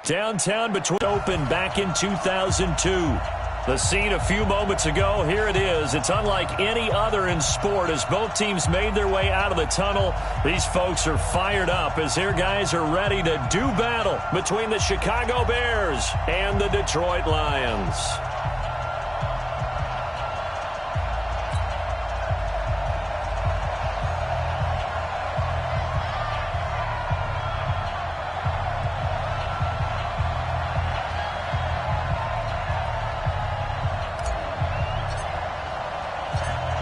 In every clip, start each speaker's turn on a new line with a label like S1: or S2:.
S1: Downtown between open back in 2002. The scene a few moments ago, here it is. It's unlike any other in sport as both teams made their way out of the tunnel. These folks are fired up as their guys are ready to do battle between the Chicago Bears and the Detroit Lions.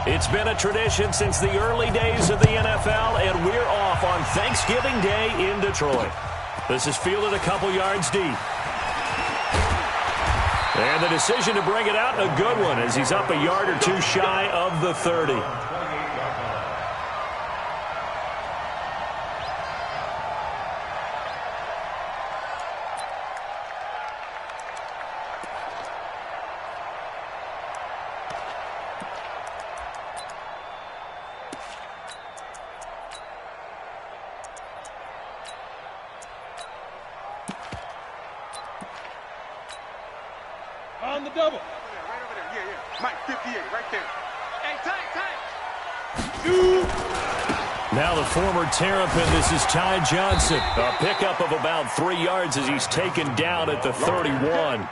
S1: It's been a tradition since the early days of the NFL, and we're off on Thanksgiving Day in Detroit. This is fielded a couple yards deep. And the decision to bring it out, a good one, as he's up a yard or two shy of the 30.
S2: On the double. Right over there. Yeah. Mike, 58, right there. Hey, tight.
S1: Now the former Terrapin, this is Ty Johnson. A pickup of about 3 yards as he's taken down at the 31.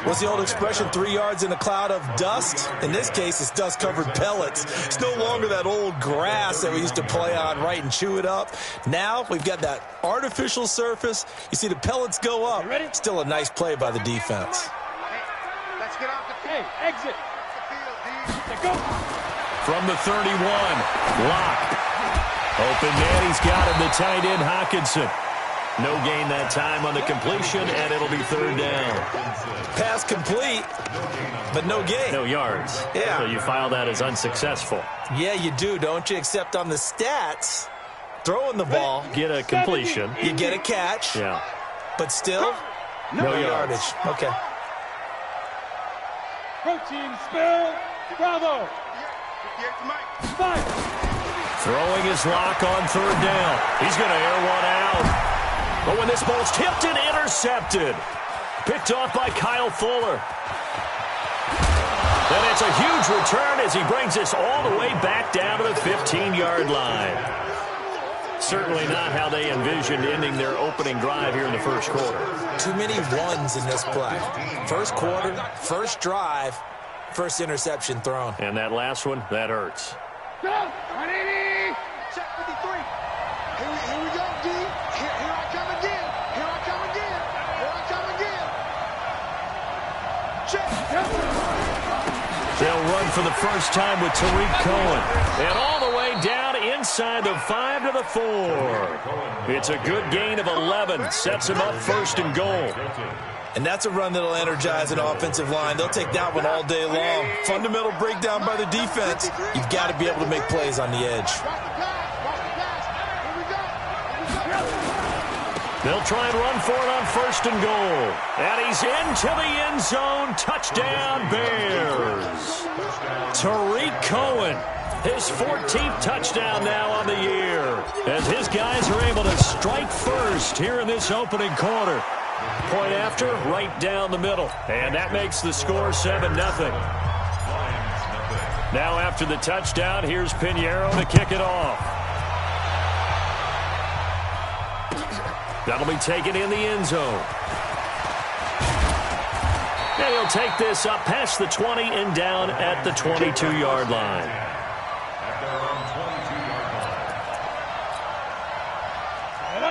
S3: What's the old expression, 3 yards in a cloud of dust? In this case, it's dust-covered pellets. It's no longer that old grass that we used to play on, right, and chew it up. Now we've got that artificial surface. You see the pellets go up. Still a nice play by the defense.
S2: Let's get off the field. Hey, exit.
S1: Go. From the 31, Locke. Open man, he's got him, the tight end, Hockenson. No gain that time on the completion, and it'll be third down.
S3: Pass complete, but no gain.
S1: No yards.
S3: Yeah.
S1: So you file that as unsuccessful.
S3: Yeah, you do, don't you? Except on the stats, throwing the ball.
S1: Get a completion.
S3: You get a catch.
S1: Yeah.
S3: But still, no yardage. Okay.
S2: Protein spill. Bravo.
S1: Throwing his lock on third down. He's going to air one out. But when this ball's tipped and intercepted. Picked off by Kyle Fuller. And it's a huge return as he brings this all the way back down to the 15-yard line. Certainly not how they envisioned ending their opening drive here in the first quarter.
S3: Too many ones in this play. First quarter, first drive, first interception thrown.
S1: And that last one, that hurts.
S2: Go! 180! Check 53. Here we go, D. Here I come again. Here I come again. Here I come again. Check.
S1: They'll run for the first time with Tariq Cohen. And all the way down inside the 5 to the 4. It's a good gain of 11. Sets him up first and goal.
S3: And that's a run that'll energize an offensive line. They'll take that one all day long. Fundamental breakdown by the defense. You've got to be able to make plays on the edge.
S1: They'll try and run for it on first and goal. And he's into the end zone. Touchdown, Bears. Tariq Cohen, his 14th touchdown now on the year. As his guys are able to strike first here in this opening quarter. Point after, right down the middle. And that makes the score 7-0. Now after the touchdown, here's Pinheiro to kick it off. That'll be taken in the end zone. And he'll take this up past the 20 and down at the 22-yard line.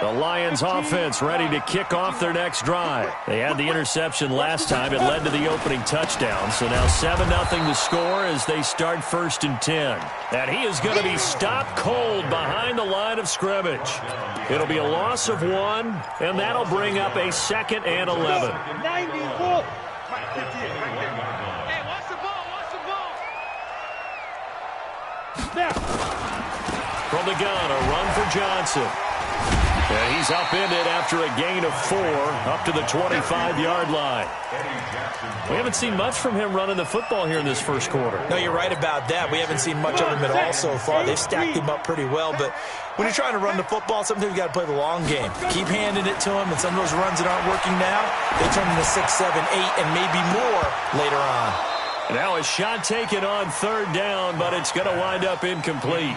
S1: The Lions offense ready to kick off their next drive. They had the interception last time. It led to the opening touchdown. So now 7-0 the score as they start first and 10. And he is going to be stopped cold behind the line of scrimmage. It'll be a loss of 1, and that'll bring up a 2nd and 11.
S2: 94.
S1: From the gun, a run for Johnson. And he's upended after a gain of 4 up to the 25-yard line. We haven't seen much from him running the football here in this first quarter.
S3: No, you're right about that. We haven't seen much of him at all so far. They've stacked him up pretty well, but when you're trying to run the football, sometimes you got to play the long game. Keep handing it to him, and some of those runs that aren't working now, they turn into 6, 7, 8, and maybe more later on.
S1: Now a shot taken on third down, but it's going to wind up incomplete.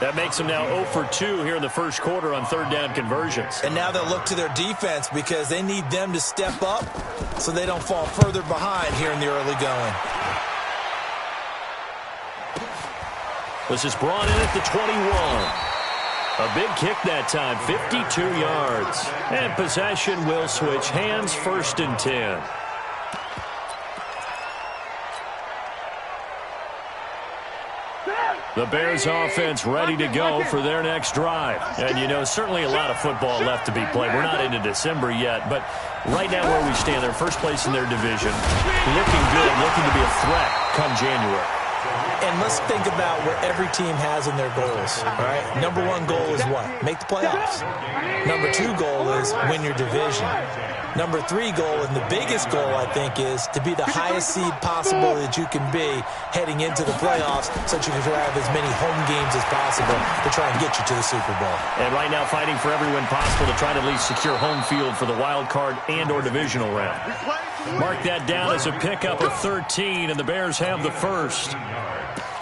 S1: That makes them now 0 for 2 here in the first quarter on third down conversions.
S3: And now they'll look to their defense because they need them to step up so they don't fall further behind here in the early going.
S1: This is brought in at the 21. A big kick that time, 52 yards. And possession will switch hands, 1st and 10. The Bears offense ready to go for their next drive. And, you know, certainly a lot of football left to be played. We're not into December yet, but right now where we stand, they're first place in their division. Looking good, looking to be a threat come January.
S3: And let's think about what every team has in their goals, all right? Number 1 goal is what? Make the playoffs. Number 2 goal is win your division. Number 3 goal, and the biggest goal, I think, is to be the highest seed possible that you can be heading into the playoffs so that you can have as many home games as possible to try and get you to the Super Bowl.
S1: And right now fighting for every win possible to try to at least secure home field for the wild card and or divisional round. Mark that down as a pickup of 13, and the Bears have the first.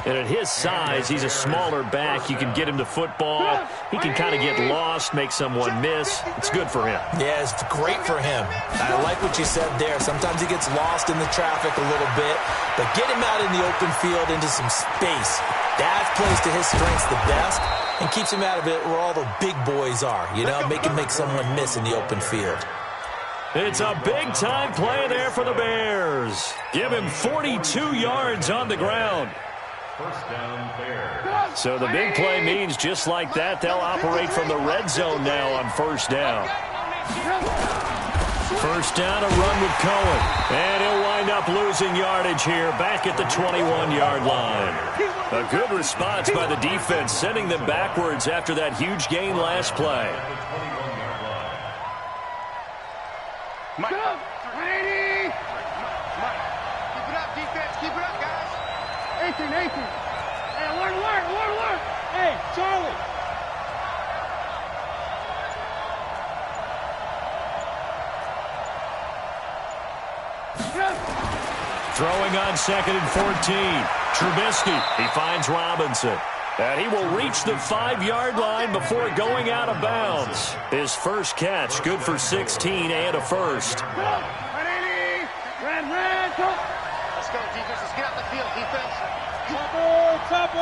S1: And at his size, he's a smaller back. You can get him to football. He can kind of get lost, make someone miss. It's good for him.
S3: Yeah, it's great for him. I like what you said there. Sometimes he gets lost in the traffic a little bit, but get him out in the open field into some space. That plays to his strengths the best and keeps him out of it where all the big boys are, you know, make someone miss in the open field.
S1: It's a big-time play there for the Bears. Give him 42 yards on the ground.
S4: First down, Bears.
S1: So the big play means just like that, they'll operate from the red zone now on first down. First down, a run with Cohen. And he'll wind up losing yardage here back at the 21-yard line. A good response by the defense, sending them backwards after that huge gain last play.
S2: Mike. 180. Mike. Keep it up, defense. Keep it up, guys. 18. Hey, alert. Hey, Charlie.
S1: Throwing on 2nd and 14. Trubisky, he finds Robinson. And he will reach the 5-yard line before going out of bounds. His first catch, good for 16 and a first.
S2: 180. Red. Let's go, defense. Let's get out the field, defense. Topper.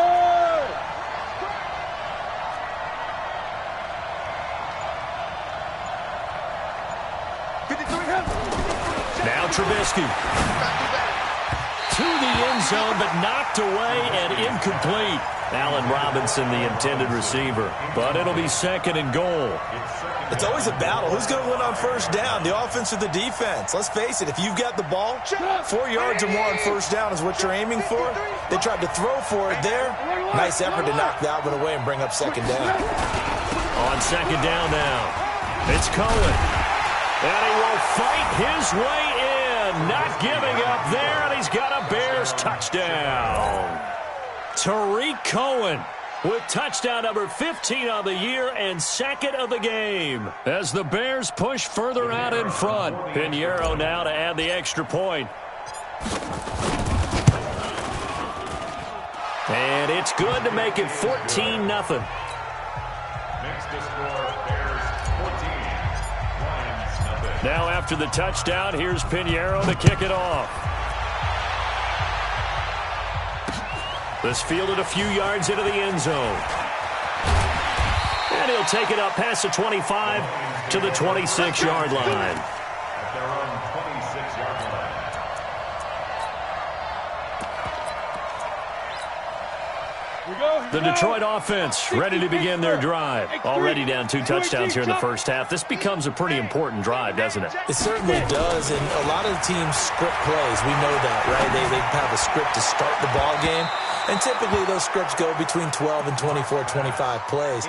S1: Now Trubisky. To the end zone, but knocked away and incomplete. Allen Robinson, the intended receiver. But it'll be 2nd and goal.
S3: It's always a battle. Who's going to win on first down, the offense or the defense? Let's face it, if you've got the ball, 4 yards or more on first down is what you're aiming for. They tried to throw for it there. Nice effort to knock that one away and bring up 2nd down.
S1: On 2nd down now, it's Cohen. And he will fight his way in, not giving up there, and he's got a Bears touchdown. Tariq Cohen with touchdown number 15 on the year and 2nd of the game. As the Bears push further out in front. Pinheiro now to add the extra point. And it's good to make it 14-0.
S4: Next to score, Bears 14, Lions nothing.
S1: Now after the touchdown, here's Pinheiro to kick it off. This fielded a few yards into the end zone. And he'll take it up past the 25 to the 26-yard line.
S4: At their own 26-yard line.
S1: The Detroit offense ready to begin their drive. Already down 2 touchdowns here in the first half. This becomes a pretty important drive, doesn't it?
S3: It certainly does, and a lot of the teams script plays. We know that, right? They have a script to start the ball game, and typically those scripts go between 12 and 24, 25 plays.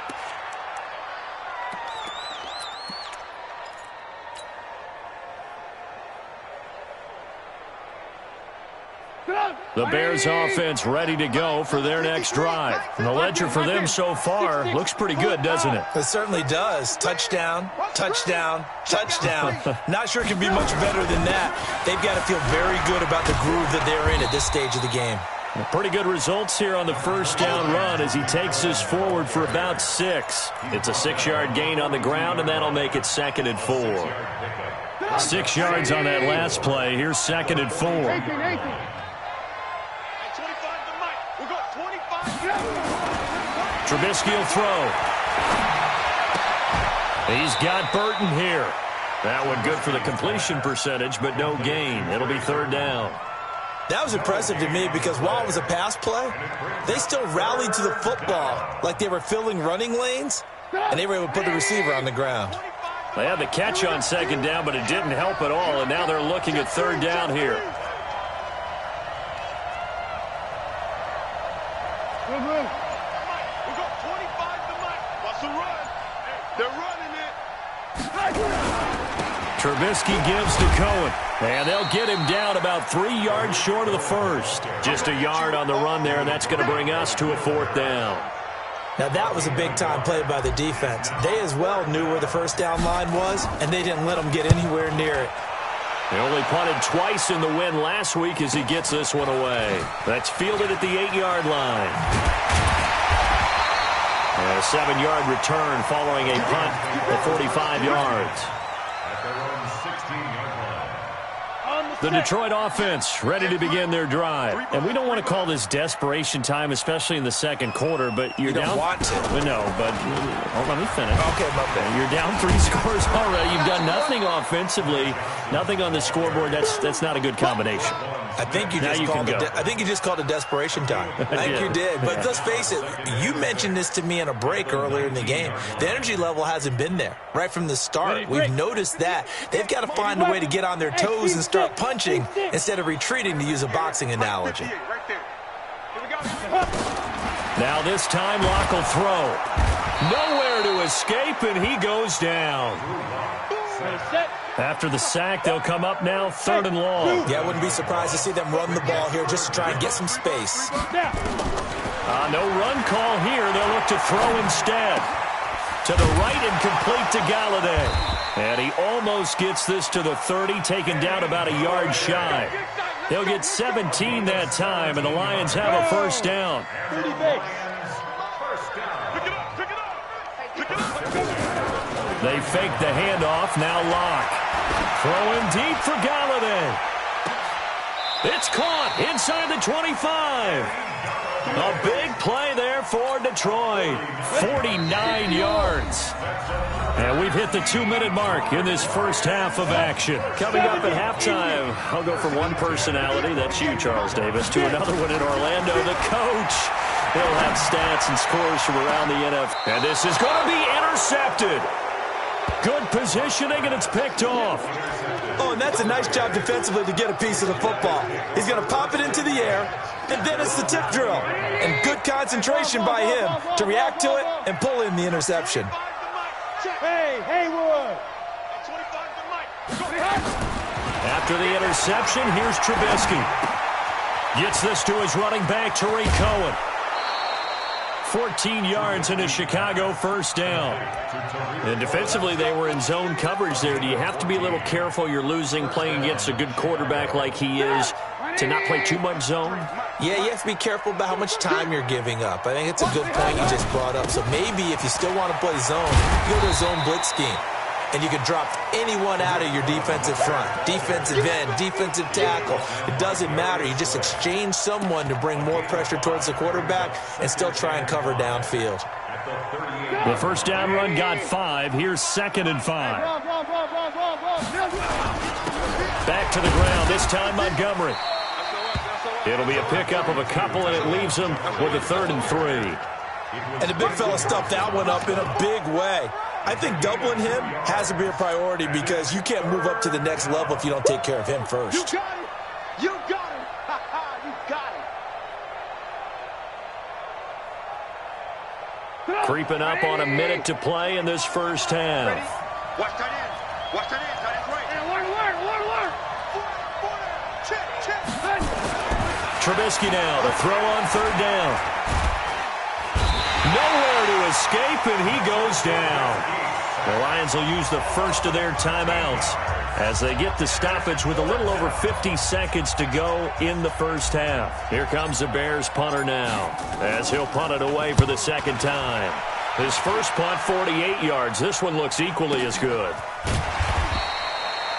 S1: The Bears offense ready to go for their next drive. And the ledger for them so far looks pretty good, doesn't it?
S3: It certainly does. Touchdown, touchdown, touchdown. Not sure it can be much better than that. They've got to feel very good about the groove that they're in at this stage of the game.
S1: Pretty good results here on the first down run as he takes us forward for about 6. It's a 6-yard gain on the ground, and that'll make it 2nd and 4. 6 yards on that last play. Here's 2nd and 4. Trubisky will throw. He's got Burton here. That one good for the completion percentage, but no gain. It'll be 3rd down.
S3: That was impressive to me because while it was a pass play, they still rallied to the football like they were filling running lanes, and they were able to put the receiver on the ground.
S1: They had the catch on 2nd down, but it didn't help at all, and now they're looking at 3rd down here. Trubisky gives to Cohen, and they'll get him down about 3 yards short of the first. Just a yard on the run there, and that's going to bring us to a 4th down.
S3: Now, that was a big-time play by the defense. They as well knew where the first down line was, and they didn't let them get anywhere near it.
S1: They only punted twice in the win last week as he gets this one away. That's fielded at the 8-yard line. And a 7-yard return following a punt of 45 yards. The Detroit offense ready to begin their drive. And we don't want to call this desperation time, especially in the second quarter, but you're down.
S3: You don't want to.
S1: No, but let me finish.
S3: Okay, my bad.
S1: You're down 3 scores already. You've done nothing offensively, nothing on the scoreboard. That's not a good combination.
S3: I think you just called it desperation time. I think you did. But let's face it, you mentioned this to me in a break earlier in the game. The energy level hasn't been there right from the start. We've noticed that. They've got to find a way to get on their toes and start punching instead of retreating, to use a boxing analogy.
S1: Now this time Locke will throw. Nowhere to escape, and he goes down. After the sack, they'll come up now 3rd and long.
S3: Yeah, I wouldn't be surprised to see them run the ball here just to try and get some space.
S1: No run call here. They'll look to throw instead. To the right and complete to Galladay. And he almost gets this to the 30, taken down about a yard shy. They'll get 17 that time, and the Lions have a first down. They fake the handoff, now Locke. Throwing deep for Galladay. It's caught inside the 25. A big play there for Detroit. 49 yards. And we've hit the 2-minute mark in this first half of action. Coming up at halftime, I'll go from one personality, that's you, Charles Davis, to another one in Orlando, the coach. He'll have stats and scores from around the NFL. And this is going to be intercepted. Good positioning, and it's picked off.
S3: Oh, and that's a nice job defensively to get a piece of the football. He's going to pop it into the air, and then it's the tip drill. And good concentration by him to react to it and pull in the interception.
S2: Hey, Haywood!
S1: After the interception, here's Trubisky. Gets this to his running back, Tariq Cohen. 14 yards in a Chicago first down. And defensively, they were in zone coverage there. Do you have to be a little careful? You're losing, playing against a good quarterback like he is, to not play too much zone?
S3: Yeah, you have to be careful about how much time you're giving up. I think it's a good point you just brought up. So maybe if you still want to play zone, you go to a zone blitz scheme. And you can drop anyone out of your defensive front, defensive end, defensive tackle. It doesn't matter. You just exchange someone to bring more pressure towards the quarterback and still try and cover downfield.
S1: The first down run got 5. Here's 2nd and 5. Back to the ground, this time Montgomery. It'll be a pickup of a couple, and it leaves him with a 3rd and 3.
S3: And the big fella stuffed that one up in a big way. I think doubling him has to be a priority because you can't move up to the next level if you don't take care of him first.
S2: You got it. You got it. You got it.
S1: Creeping up on a minute to play in this first half.
S2: Watch that in. Watch that in. That is right. And work. Check.
S1: Trubisky now to throw on third down. Nowhere to escape, and he goes down. The Lions will use the first of their timeouts as they get the stoppage with a little over 50 seconds to go in the first half. Here comes the Bears punter now as he'll punt it away for the second time. His first punt, 48 yards. This one looks equally as good.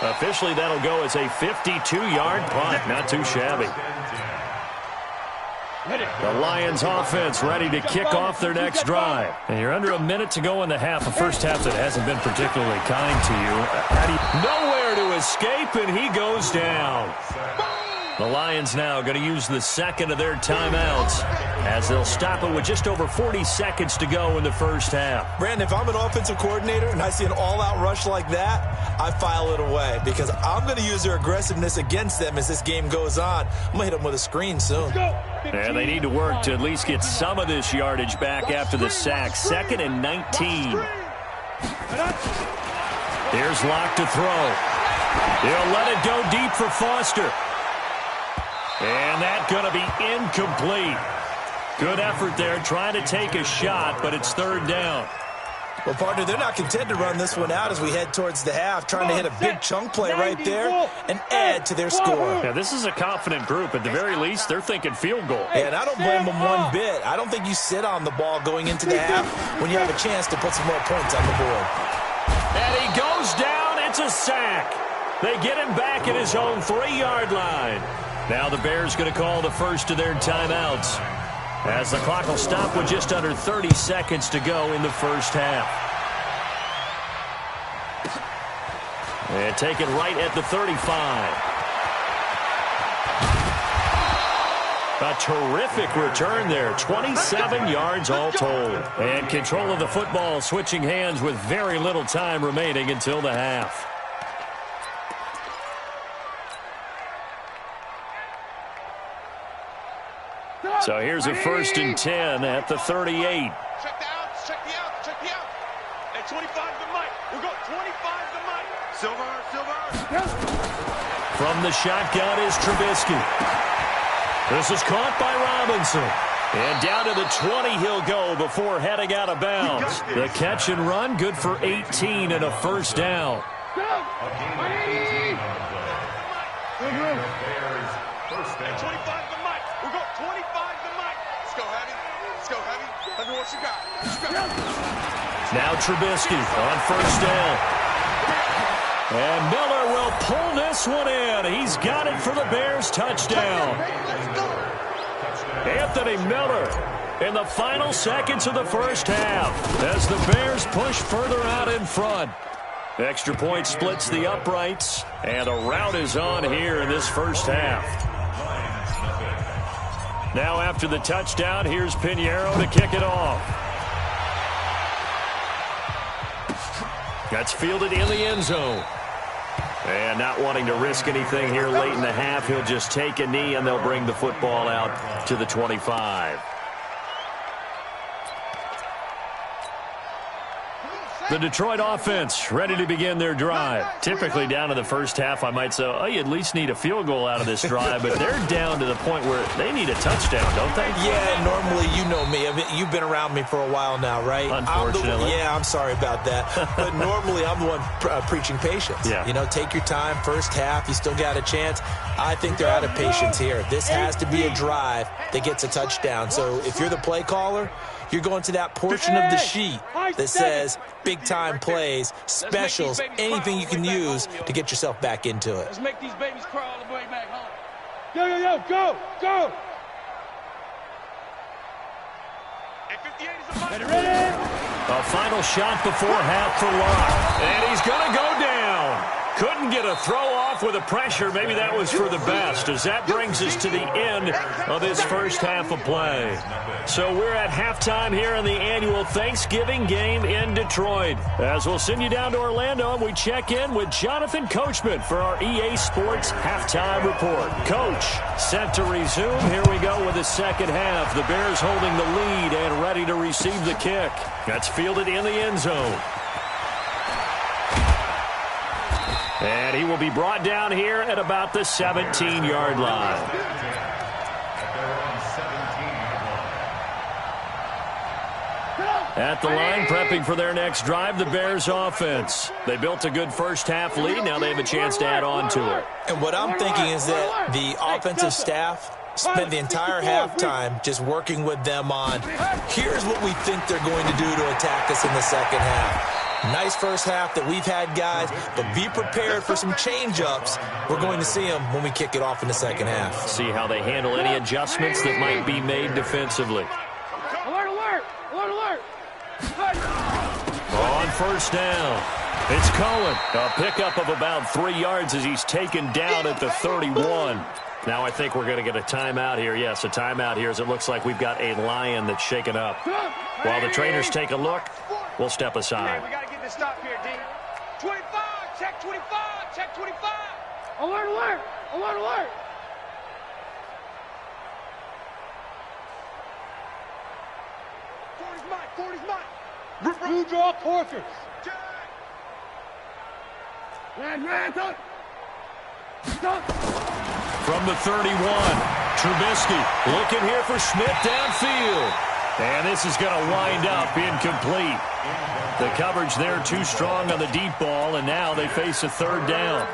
S1: Officially, that'll go as a 52-yard punt. Not too shabby. The Lions offense ready to kick off their next drive. And you're under a minute to go in the half. A first half that hasn't been particularly kind to you. Nowhere to escape, and he goes down. The Lions now going to use the second of their timeouts as they'll stop it with just over 40 seconds to go in the first half.
S3: Brandon, if I'm an offensive coordinator and I see an all-out rush like that, I file it away because I'm going to use their aggressiveness against them as this game goes on. I'm going to hit them with a screen soon.
S1: And they need to work to at least get some of this yardage back after the sack. 2nd and 19. Here's Locke to throw. He'll let it go deep for Foster. And that's going to be incomplete. Good effort there trying to take a shot, but it's third down.
S3: Well, partner, they're not content to run this one out as we head towards the half, trying to hit a big chunk play right there and add to their score.
S1: Yeah, this is a confident group. At the very least, they're thinking field goal.
S3: Yeah, and I don't blame them one bit. I don't think you sit on the ball going into the half when you have a chance to put some more points on the board.
S1: And he goes down. It's a sack. They get him back at his own 3-yard line. Now the Bears going to call the first of their timeouts as the clock will stop with just under 30 seconds to go in the first half. And take it right at the 35. A terrific return there. 27 yards all told. And control of the football switching hands with very little time remaining until the half. So here's a 1st and 10 at the 38.
S2: Check the outs, check the outs, check the outs. At 25 the mic. We'll go 25 the mic. Silver.
S1: From the shotgun is Trubisky. This is caught by Robinson. And down to the 20 he'll go before heading out of bounds. The catch and run good for 18 and a first down.
S2: Go! 25 the mic. We'll go 25 the mic. Let's go, Heavy. Let's go, Heavy. Let me what you got.
S1: Now Trubisky on first down. And Miller will pull this one in. He's got it for the Bears touchdown. Anthony Miller in the final seconds of the first half as the Bears push further out in front. Extra point splits the uprights, and a rout is on here in this first half. Now after the touchdown, here's Pinheiro to kick it off. That's fielded in the end zone. And not wanting to risk anything here late in the half, he'll just take a knee and they'll bring the football out to the 25. The Detroit offense ready to begin their drive. Typically down to the first half, I might say, oh, you at least need a field goal out of this drive, but they're down to the point where they need a touchdown, don't they?
S3: Yeah, normally, you know me. I mean, you've been around me for a while now, right?
S1: Unfortunately.
S3: I'm sorry about that. But normally, I'm the one preaching patience.
S1: Yeah.
S3: You know, take your time, first half, you still got a chance. I think they're out of patience here. This has to be a drive that gets a touchdown. So if you're the play caller, you're going to that portion of the sheet that says big-time plays, specials, anything you can use to get yourself back into it.
S2: Let's make these babies crawl all the way back home. Yo, go, go. At 58 is a mic. Ready?
S1: A final shot before half for Locke. And he's going to go down. Couldn't get a throw off with the pressure. Maybe that was for the best, as that brings us to the end of this first half of play. So we're at halftime here in the annual Thanksgiving game in Detroit. As we'll send you down to Orlando, and we check in with Jonathan Coachman for our EA Sports halftime report. Coach, set to resume. Here we go with the second half. The Bears holding the lead and ready to receive the kick. That's fielded in the end zone. And he will be brought down here at about the 17-yard line. At the line, prepping for their next drive, the Bears offense. They built a good first-half lead. Now they have a chance to add on to it.
S3: And what I'm thinking is that the offensive staff spent the entire halftime just working with them on, here's what we think they're going to do to attack us in the second half. Nice first half that we've had, guys, but be prepared for some change-ups. We're going to see them when we kick it off in the second half.
S1: See how they handle any adjustments that might be made defensively.
S2: Alert, alert! Alert, alert!
S1: On first down, it's Cohen. A pickup of about 3 yards as he's taken down at the 31. Now I think we're going to get a timeout here. Yes, a timeout here as it looks like we've got a Lion that's shaken up. While the trainers take a look, we'll step aside.
S2: We got to get this stop here, D. 25, check 25, check 25. Alert, alert, alert, alert. 40's mine, 40's mine. You draw portraits. Man, stop.
S1: From the 31, Trubisky looking here for Schmidt downfield. And this is going to wind up incomplete. The coverage there too strong on the deep ball, and now they face a third down.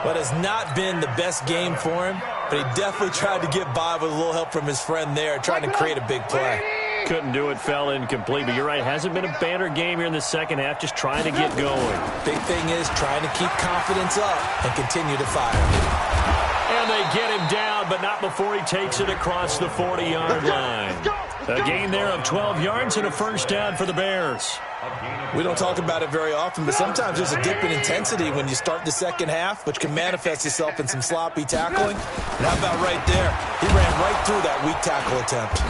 S3: What has not been the best game for him, but he definitely tried to get by with a little help from his friend there, trying to create a big play.
S1: Couldn't do it, fell incomplete, but you're right, hasn't been a banner game here in the second half, just trying to get going.
S3: Big thing is trying to keep confidence up and continue to fire.
S1: And they get him down, but not before he takes it across the 40-yard line. A gain there of 12 yards and a first down for the Bears.
S3: We don't talk about it very often, but sometimes there's a dip in intensity when you start the second half, which can manifest itself in some sloppy tackling. And how about right there? He ran right through that weak tackle attempt.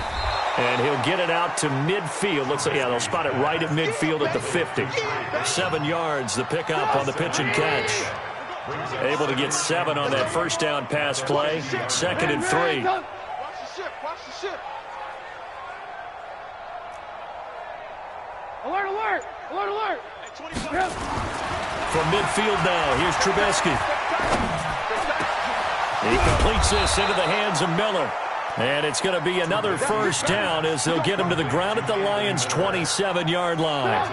S1: And he'll get it out to midfield. Looks like, yeah, they'll spot it right at midfield at the 50. 7 yards, the pickup on the pitch and catch. Able to get 7 on that first down pass play. 2nd and 3.
S2: Watch the ship, watch the ship. Alert, alert, alert, alert.
S1: From midfield now, here's Trubisky. He completes this into the hands of Miller. And it's going to be another first down as they'll get him to the ground at the Lions' 27-yard line.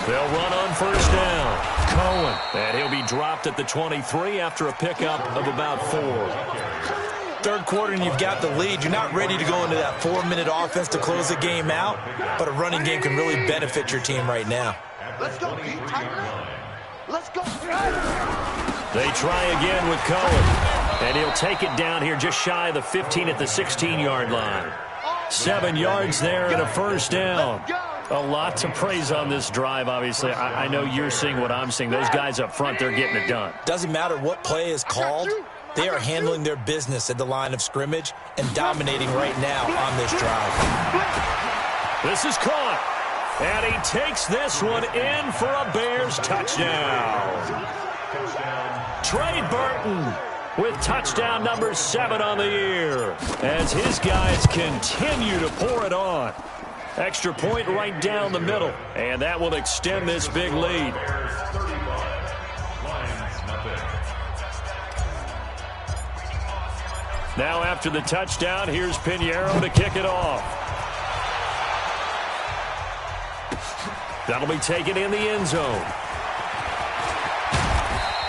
S1: They'll run on first down. Cohen. And he'll be dropped at the 23 after a pickup of about 4.
S3: Third quarter and you've got the lead. You're not ready to go into that 4-minute offense to close the game out, but a running game can really benefit your team right now.
S2: Let's go, Pete. Tighten up. Let's go.
S1: They try again with Cohen. And he'll take it down here just shy of the 15 at the 16-yard line. 7 yards there and a first down. A lot to praise on this drive, obviously. I know you're seeing what I'm seeing. Those guys up front, they're getting it done.
S3: Doesn't matter what play is called. They are handling their business at the line of scrimmage and dominating right now on this drive.
S1: This is caught. And he takes this one in for a Bears touchdown. Trey Burton with touchdown number 7 on the year as his guys continue to pour it on. Extra point right down the middle, and that will extend this big lead. Now after the touchdown, here's Pinheiro to kick it off. That'll be taken in the end zone.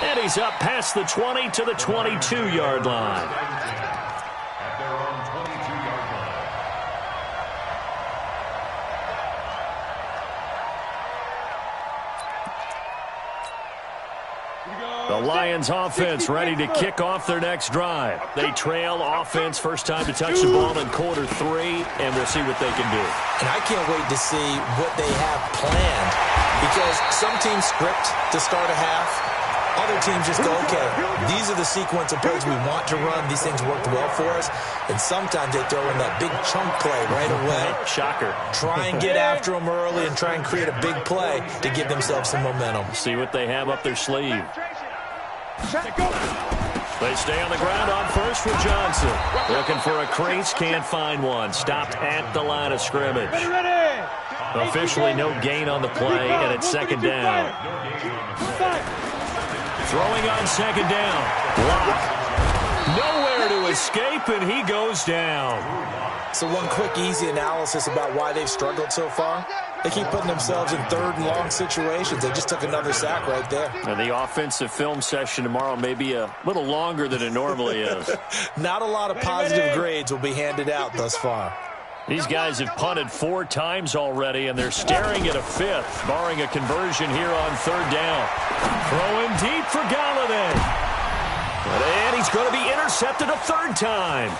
S1: And he's up past the 20 to the 22-yard line.
S4: At their own 22-yard line.
S1: The Lions offense ready to kick off their next drive. They trail offense first time to touch the ball in quarter 3, and we'll see what they can do.
S3: And I can't wait to see what they have planned, because some teams script to start a half. Other teams just go, okay, these are the sequence of plays we want to run. These things worked well for us. And sometimes they throw in that big chunk play right away.
S1: Shocker.
S3: Try and get after them early and try and create a big play to give themselves some momentum.
S1: See what they have up their sleeve. They stay on the ground on first with Johnson. Looking for a crease, can't find one. Stopped at the line of scrimmage. Officially no gain on the play, and it's second down. Throwing on second down. Block. Nowhere to escape, and he goes down.
S3: So one quick, easy analysis about why they've struggled so far. They keep putting themselves in third and long situations. They just took another sack right there.
S1: And the offensive film session tomorrow may be a little longer than it normally is.
S3: Not a lot of positive grades will be handed out thus far.
S1: These guys have punted 4 times already, and they're staring at a 5th, barring a conversion here on third down. Throwing deep for Galladay. And he's going to be intercepted a 3rd time.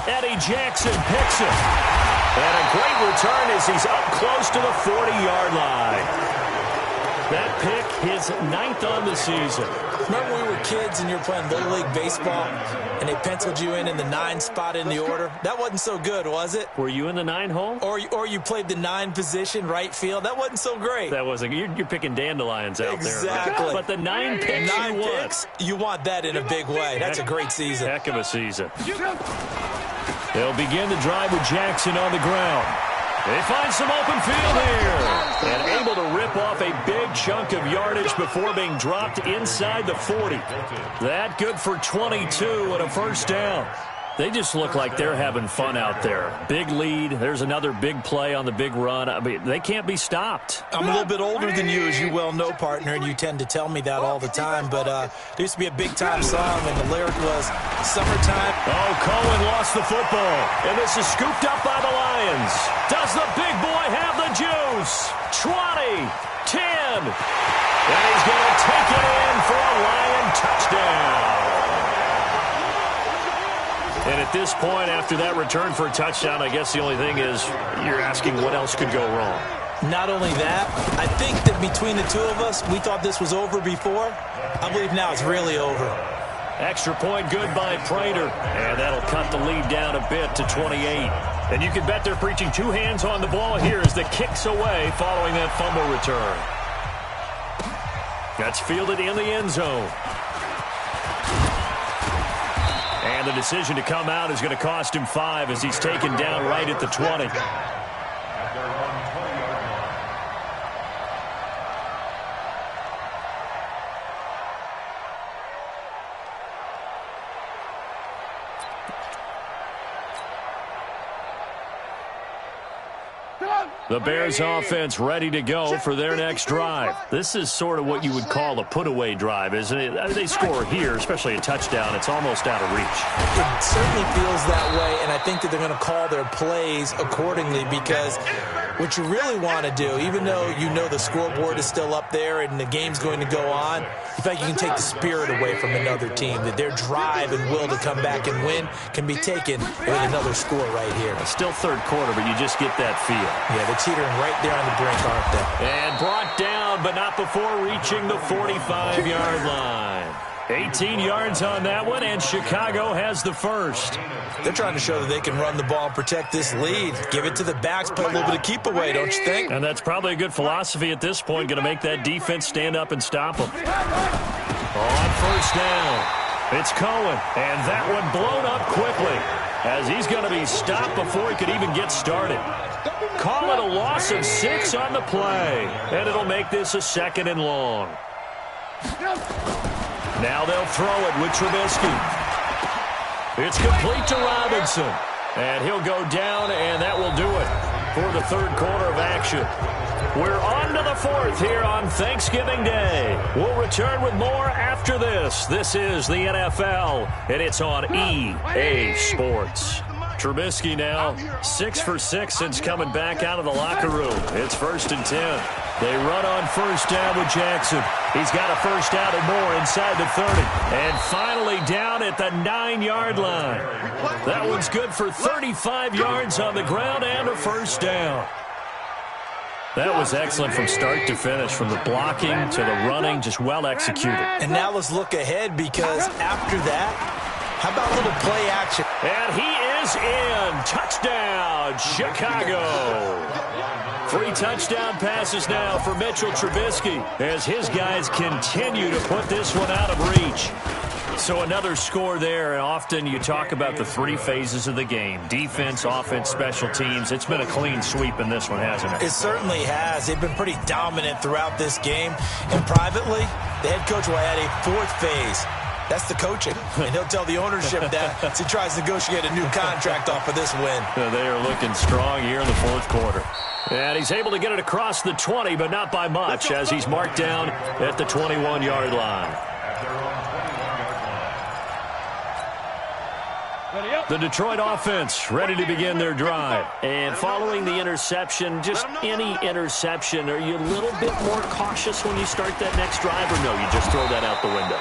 S1: Eddie Jackson picks it. And a great return as he's up close to the 40-yard line. That pick, his 9th on the season.
S3: Remember when we were kids and you were playing Little League Baseball and they penciled you in the 9 spot in the order? That wasn't so good, was it?
S1: Were you in the 9 hole?
S3: Or you played the 9 position, right field? That wasn't so great.
S1: That wasn't. You're picking dandelions out there.
S3: Exactly.
S1: But the 9 picks
S3: you want that in a big way. That's a great season.
S1: Heck of a season. They'll begin the drive with Jackson on the ground. They find some open field here. And able to rip off a big chunk of yardage before being dropped inside the 40. That good for 22 and a 1st down. They just look like they're having fun out there. Big lead. There's another big play on the big run. I mean, they can't be stopped.
S3: I'm a little bit older than you, as you well know, partner, and you tend to tell me that all the time. But there used to be a big-time song, and the lyric was, "Summertime."
S1: Oh, Cohen lost the football. And this is scooped up by the Lions. Does the big boy have the juice? 20, 10. And he's going to take it in for a Lion touchdown. And at this point, after that return for a touchdown, I guess the only thing is you're asking what else could go wrong.
S3: Not only that, I think that between the two of us, we thought this was over before. I believe now it's really over.
S1: Extra point good by Prater. And that'll cut the lead down a bit to 28. And you can bet they're preaching 2 hands on the ball here as the kick's away following that fumble return. That's fielded in the end zone. And the decision to come out is going to cost him 5 as he's taken down right at the 20. The Bears offense ready to go for their next drive. This is sort of what you would call a put-away drive, isn't it? They score here, especially a touchdown. It's almost out of reach.
S3: It certainly feels that way, and I think that they're going to call their plays accordingly because what you really want to do, even though you know the scoreboard is still up there and the game's going to go on, you feel like you can take the spirit away from another team, that their drive and will to come back and win can be taken with another score right here.
S1: It's still third quarter, but you just get that feel.
S3: Yeah, they're teetering right there on the brink, aren't they?
S1: And brought down, but not before reaching the 45-yard line. 18 yards on that one, and Chicago has the first.
S3: They're trying to show that they can run the ball and protect this lead. Give it to the backs, play a little bit of keep away, don't you think?
S1: And that's probably a good philosophy at this point, going to make that defense stand up and stop them. On first down, it's Cohen, and that one blown up quickly as he's going to be stopped before he could even get started. Call it a loss of 6 on the play, and it'll make this a 2nd and long. Now they'll throw it with Trubisky. It's complete to Robinson. And he'll go down, and that will do it for the third quarter of action. We're on to the 4th here on Thanksgiving Day. We'll return with more after this. This is the NFL, and it's on EA Sports. Trubisky now 6 for 6 since coming back out of the locker room. It's 1st and 10. They run on first down with Jackson. He's got a first down and more inside the 30. And finally down at the 9-yard line. That one's good for 35 yards on the ground and a first down. That was excellent from start to finish, from the blocking to the running, just well executed.
S3: And now let's look ahead because after that, how about a little play action?
S1: And he is in. Touchdown, Chicago. 3 touchdown passes now for Mitchell Trubisky as his guys continue to put this one out of reach. So another score there, and often you talk about the 3 phases of the game. Defense, offense, special teams. It's been a clean sweep in this one, hasn't it?
S3: It certainly has. They've been pretty dominant throughout this game. And privately, the head coach will add a 4th phase. That's the coaching. And he'll tell the ownership that as he tries to negotiate a new contract off of this win.
S1: They are looking strong here in the fourth quarter. And he's able to get it across the 20, but not by much, as he's marked down at the 21-yard line. The Detroit offense ready to begin their drive. And following the interception, just any interception, are you a little bit more cautious when you start that next drive, or no, you just throw that out the window?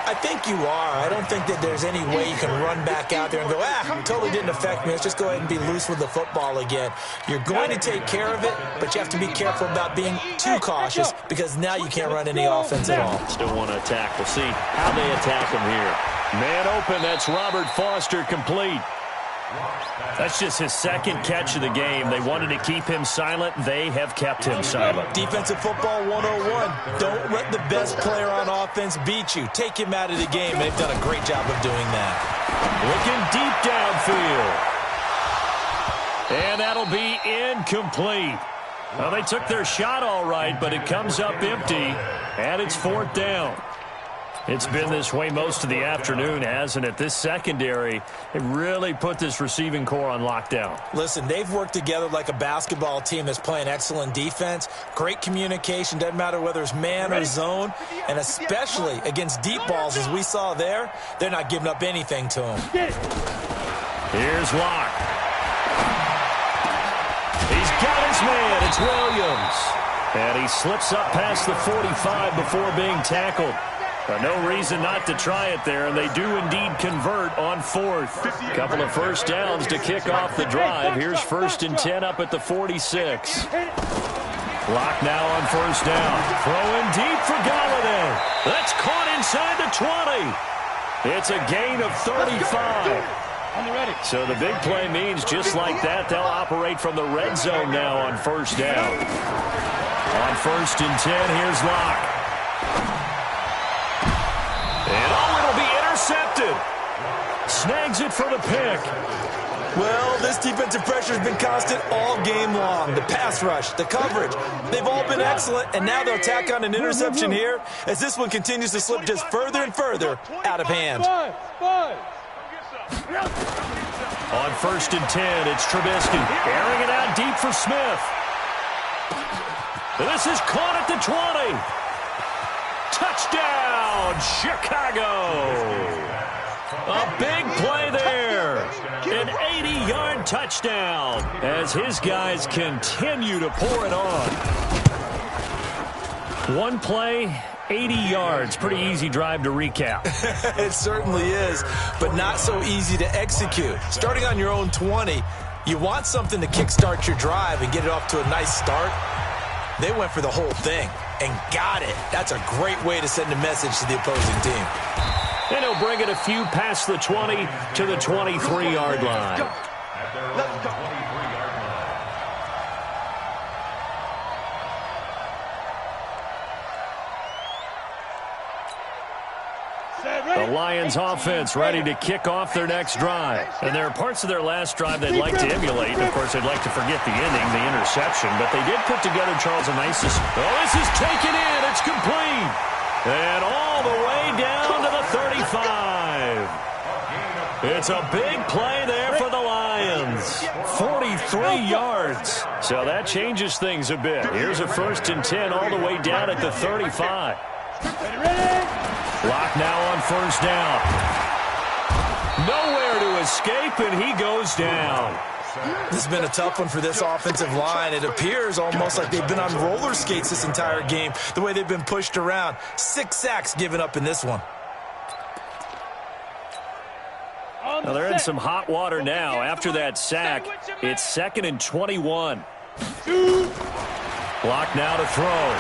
S3: I think you are. I don't think that there's any way you can run back out there and go, it totally didn't affect me. Let's just go ahead and be loose with the football again. You're going to take care of it, but you have to be careful about being too cautious because now you can't run any offense at all.
S1: Still want to attack. We'll see how they attack him here. Man open, that's Robert Foster, complete. That's just his second catch of the game. They wanted to keep him silent. They have kept him silent.
S3: Defensive football 101. Don't let the best player on offense beat you. Take him out of the game. They've done a great job of doing that.
S1: Looking deep downfield. And that'll be incomplete. Well, they took their shot all right, but it comes up empty, and it's fourth down. It's been this way most of the afternoon, hasn't it? This secondary, it really put this receiving core on lockdown.
S3: Listen, they've worked together like a basketball team that's playing excellent defense. Great communication, doesn't matter whether it's man or zone. And especially against deep balls, as we saw there, they're not giving up anything to them.
S1: Here's Locke. He's got his man. It's Williams. And he slips up past the 45 before being tackled. No reason not to try it there, and they do indeed convert on fourth. Couple of first downs to kick off the drive. Here's 1st and 10 up at the 46. Lock now on first down. Throwing deep for Galladay. That's caught inside the 20. It's a gain of 35. So the big play means just like that, they'll operate from the red zone now on first down. On 1st and 10, here's Locke. And it'll be intercepted. Snags it for the pick.
S3: Well, this defensive pressure has been constant all game long. The pass rush, the coverage, they've all been excellent, and now they'll tack on an interception here as this one continues to slip just further and further out of hand.
S1: On 1st and 10, it's Trubisky airing it out deep for Smith. This is caught at the 20. Touchdown, Chicago. A big play there. An 80-yard touchdown as his guys continue to pour it on. One play, 80 yards. Pretty easy drive to recap.
S3: It certainly is, but not so easy to execute. Starting on your own 20, you want something to kickstart your drive and get it off to a nice start. They went for the whole thing and got it. That's a great way to send a message to the opposing team.
S1: And he'll bring it a few past the 20 to the 23-yard line. The Lions offense ready to kick off their next drive. And there are parts of their last drive they'd like to emulate. Of course, they'd like to forget the ending, the interception. But they did put together Charles a nice... Oh, this is taken in. It's complete. And all the way down to the 35. It's a big play there for the Lions. 43 yards. So that changes things a bit. Here's a 1st and 10 all the way down at the 35. Lock now on first down. Nowhere to escape, and he goes down.
S3: This has been a tough one for this offensive line. It appears almost like they've been on roller skates this entire game, the way they've been pushed around. 6 sacks given up in this one.
S1: Now they're in some hot water now. After that sack, it's 2nd and 21. Lock now to throw.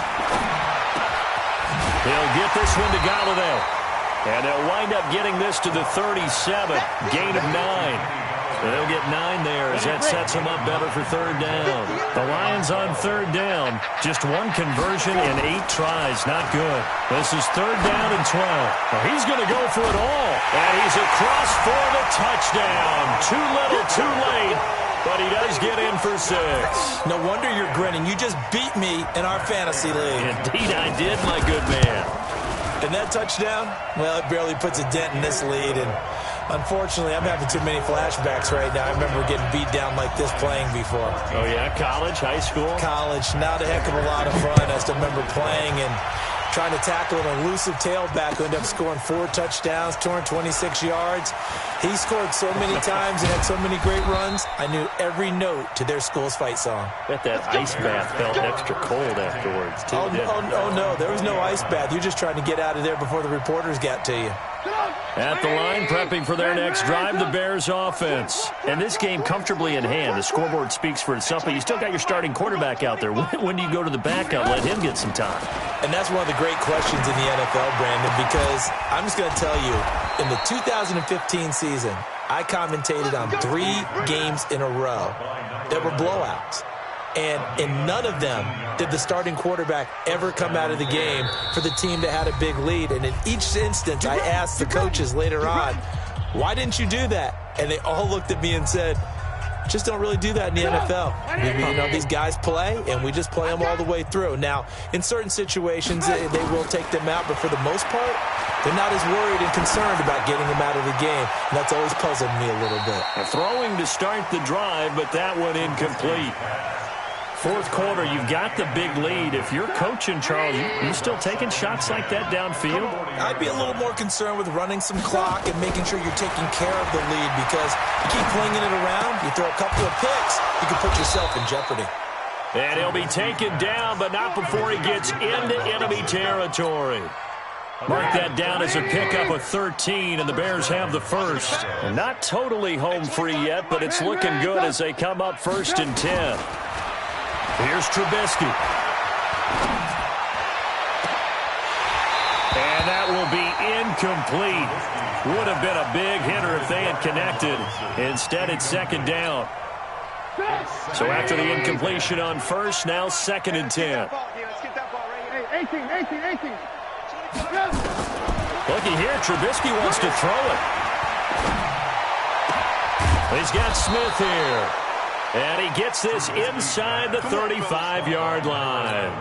S1: He'll get this one to Galladay. And they'll wind up getting this to the 37. Gain of 9. They'll get 9 there as that sets them up better for third down. The Lions on third down. Just one conversion in 8 tries. Not good. This is third down and 12. Well, he's going to go for it all. And he's across for the touchdown. Too little, too late. But he does get in for 6.
S3: No wonder you're grinning. You just beat me in our fantasy league.
S1: Indeed I did, my good man.
S3: And that touchdown, well, it barely puts a dent in this lead. And unfortunately, I'm having too many flashbacks right now. I remember getting beat down like this playing before.
S1: Oh, yeah? College, high school?
S3: College. Not a heck of a lot of fun. I still remember playing and trying to tackle an elusive tailback who ended up scoring 4 touchdowns, 226 yards. He scored so many times and had so many great runs, I knew every note to their school's fight song.
S1: Bet that ice bath felt extra cold afterwards, too.
S3: Oh, no, there was no ice bath. You're just trying to get out of there before the reporters got to you.
S1: At the line, prepping for their next drive, the Bears offense. And this game comfortably in hand. The scoreboard speaks for itself, but you still got your starting quarterback out there. When do you go to the backup, let him get some time?
S3: And that's one of the great questions in the NFL, Brandon, because I'm just going to tell you, in the 2015 season, I commentated on 3 games in a row that were blowouts. And in none of them did the starting quarterback ever come out of the game for the team that had a big lead. And in each instance, I asked the coaches later on, why didn't you do that? And they all looked at me and said, just don't really do that in the NFL. You know, these guys play, and we just play them all the way through. Now, in certain situations, they will take them out, but for the most part, they're not as worried and concerned about getting them out of the game. And that's always puzzled me a little bit.
S1: Throwing to start the drive, but that one incomplete. Fourth quarter, you've got the big lead. If you're coaching, Charles, you still taking shots like that downfield?
S3: I'd be a little more concerned with running some clock and making sure you're taking care of the lead, because you keep flinging it around, you throw a couple of picks, you can put yourself in jeopardy.
S1: And he'll be taken down, but not before he gets into enemy territory. Mark that down as a pickup of 13, and the Bears have the first. Not totally home free yet, but it's looking good as they come up 1st and 10. Here's Trubisky. And that will be incomplete. Would have been a big hitter if they had connected. Instead, it's 2nd down. So after the incompletion on 1st, now 2nd and 10.
S2: 18.
S1: Looky here, Trubisky wants to throw it. He's got Smith here. And he gets this inside the 35-yard line.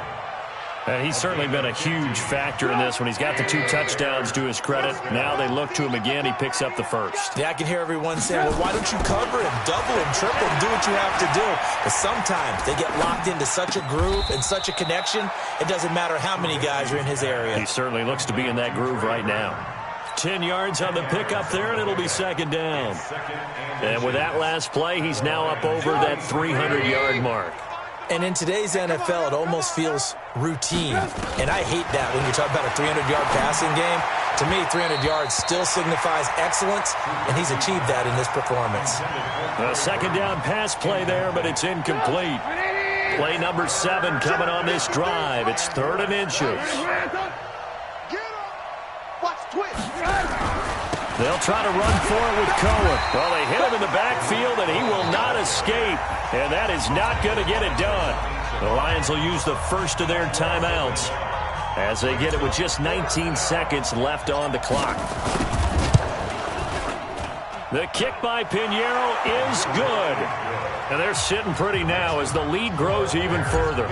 S1: And he's certainly been a huge factor in this one. He's got the 2 touchdowns to his credit. Now they look to him again. He picks up the first.
S3: Yeah, I can hear everyone saying, well, why don't you cover him, double him, triple him, do what you have to do. But sometimes they get locked into such a groove and such a connection, it doesn't matter how many guys are in his area.
S1: He certainly looks to be in that groove right now. 10 yards on the pickup there, and it'll be 2nd down. And with that last play, he's now up over that 300-yard mark.
S3: And in today's NFL, it almost feels routine. And I hate that when you're talking about a 300-yard passing game. To me, 300 yards still signifies excellence, and he's achieved that in this performance.
S1: A 2nd down pass play there, but it's incomplete. Play number 7 coming on this drive. It's 3rd and inches. They'll try to run for it with Cohen. Well, they hit him in the backfield, and he will not escape. And that is not going to get it done. The Lions will use the first of their timeouts as they get it with just 19 seconds left on the clock. The kick by Pinheiro is good. And they're sitting pretty now as the lead grows even further.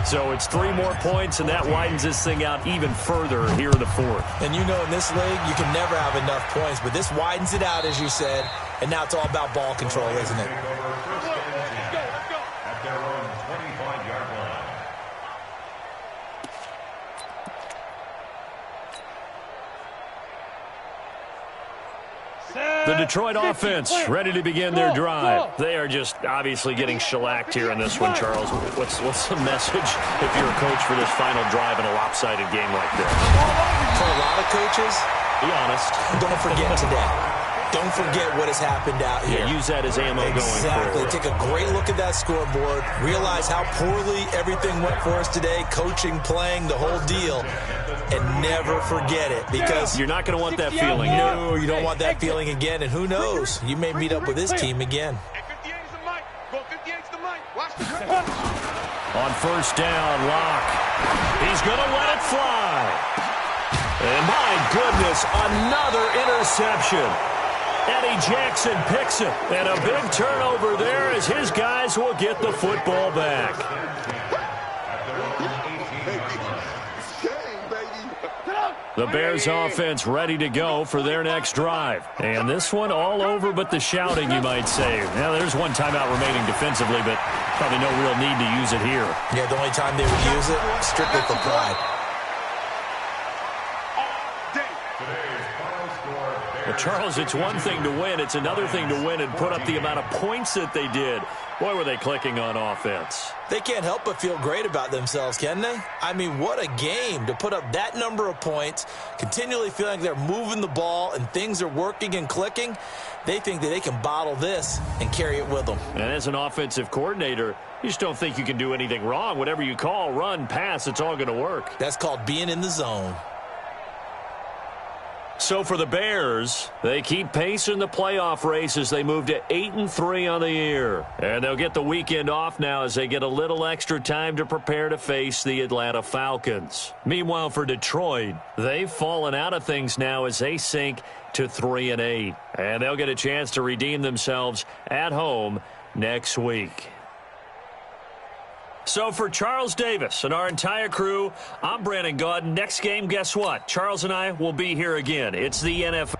S1: So it's 3 more points, and that widens this thing out even further here in the 4th.
S3: And you know, in this league, you can never have enough points, but this widens it out, as you said, and now it's all about ball control, isn't it?
S4: At their own 25-yard line.
S1: The Detroit offense ready to begin their drive. They are just obviously getting shellacked here in this one, Charles. What's the message if you're a coach for this final drive in a lopsided game like this?
S3: For a lot of coaches,
S1: be honest.
S3: Don't forget today. Don't forget what has happened out here.
S1: Yeah, use that as ammo going forward.
S3: Exactly. Take a great look at that scoreboard. Realize how poorly everything went for us today. Coaching, playing, the whole deal. And never forget it, because
S1: you're not going to want that feeling.
S3: No, you don't want that feeling again. And who knows? You may meet up with this team again.
S1: On 1st down, Locke. He's going to let it fly. And my goodness, another interception. Eddie Jackson picks it. And a big turnover there as his guys will get the football back. The Bears offense ready to go for their next drive. And this one all over but the shouting, you might say. Now, there's one timeout remaining defensively, but probably no real need to use it here.
S3: Yeah, the only time they would use it, strictly for pride.
S1: Well, Charles, it's one thing to win. It's another thing to win and put up the amount of points that they did. Boy, were they clicking on offense.
S3: They can't help but feel great about themselves, can they? I mean, what a game to put up that number of points, continually feeling like they're moving the ball and things are working and clicking. They think that they can bottle this and carry it with them.
S1: And as an offensive coordinator, you just don't think you can do anything wrong. Whatever you call, run, pass, it's all going to work.
S3: That's called being in the zone.
S1: So for the Bears, they keep pace in the playoff race as they move to 8-3 on the year. And they'll get the weekend off now as they get a little extra time to prepare to face the Atlanta Falcons. Meanwhile, for Detroit, they've fallen out of things now as they sink to 3-8. And they'll get a chance to redeem themselves at home next week. So for Charles Davis and our entire crew, I'm Brandon Gaudin. Next game, guess what? Charles and I will be here again. It's the NFL.